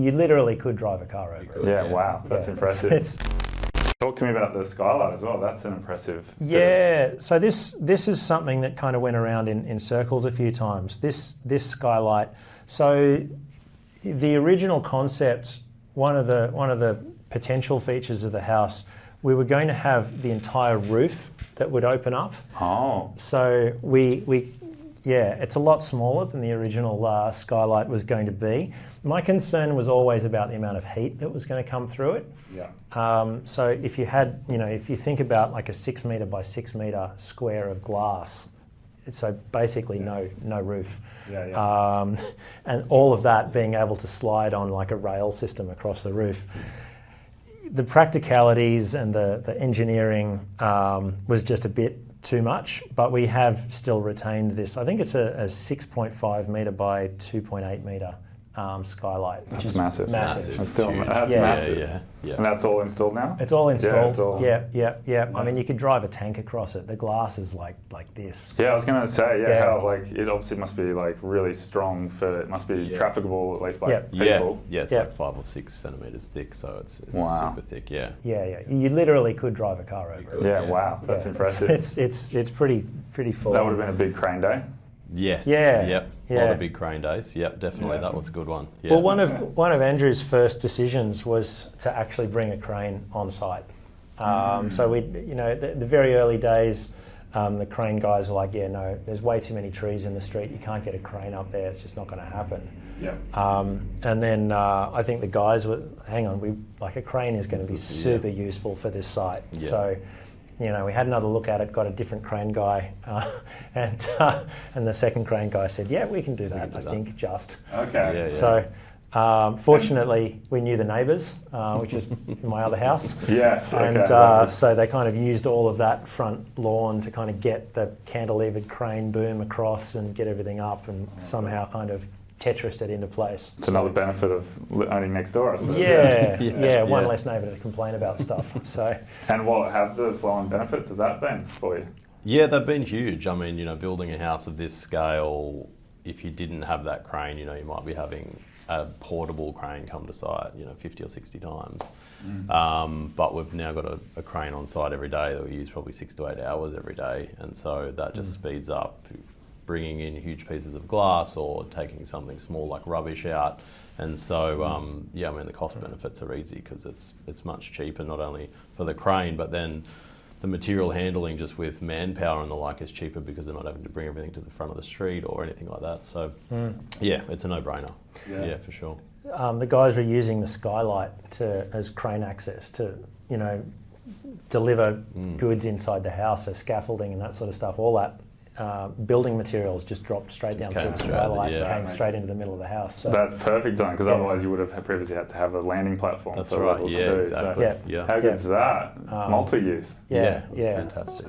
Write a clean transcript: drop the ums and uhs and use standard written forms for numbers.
You literally could drive a car over it. Yeah, wow, that's impressive. Talk to me about the skylight as well. That's an impressive. Yeah, so this is something that kind of went around in circles a few times. This skylight. So the original concept, one of the potential features of the house, we were going to have the entire roof that would open up. Oh. So it's a lot smaller than the original skylight was going to be. My concern was always about the amount of heat that was going to come through it. Yeah. So if you had, if you think about like a 6 metre by 6 metre square of glass, so basically no roof. Yeah. And all of that being able to slide on like a rail system across the roof. The practicalities and the engineering was just a bit too much, but we have still retained this. I think it's a 6.5 metre by 2.8 metre skylight, which That's is massive. massive. That's still massive. Yeah. And that's all installed now? It's all installed. Yeah, it's all... Yeah. I mean, you could drive a tank across it. The glass is like this. Yeah, I was going to say, how like it obviously must be like really strong for, it must be trafficable at least by people. Yeah, it's like 5 or 6 centimetres thick, so it's super thick. Yeah. You literally could drive a car over it. Yeah, wow, that's impressive. It's pretty full. That would have been a big crane day. Yes. Yeah. Yep. A lot of big crane days. Yep, definitely. Yeah. That was a good one. Yeah. Well, one of Andrew's first decisions was to actually bring a crane on site. So we, the very early days, the crane guys were like, no, there's way too many trees in the street. You can't get a crane up there. It's just not going to happen. Yeah. And then I think the guys were, hang on, a crane is going to be super useful for this site. Yeah. So. We had another look at it, got a different crane guy, and the second crane guy said, yeah, we can do that, I think, just. Okay. So fortunately, we knew the neighbours, which is my other house. Yes, and so they kind of used all of that front lawn to kind of get the cantilevered crane boom across and get everything up and somehow kind of Tetrised it into place. It's another benefit of owning next door, I suppose. Yeah, one less neighbour to complain about stuff. So. And what have the flow-on benefits of that been for you? Yeah, they've been huge. I mean, building a house of this scale, if you didn't have that crane, you might be having a portable crane come to site, 50 or 60 times. But we've now got a crane on site every day that we use probably 6 to 8 hours every day. And so that just speeds up bringing in huge pieces of glass or taking something small like rubbish out. And so, the cost benefits are easy because it's much cheaper, not only for the crane, but then the material handling just with manpower and the like is cheaper because they're not having to bring everything to the front of the street or anything like that. So, it's a no-brainer. Yeah, for sure. The guys were using the skylight as crane access to, deliver goods inside the house, so scaffolding and that sort of stuff, all that. Building materials just dropped straight down through the skylight and came straight into the middle of the house. So. That's perfect, John, because otherwise you would have previously had to have a landing platform for level 2. Exactly. So how good is that? Multi-use. Yeah, Fantastic.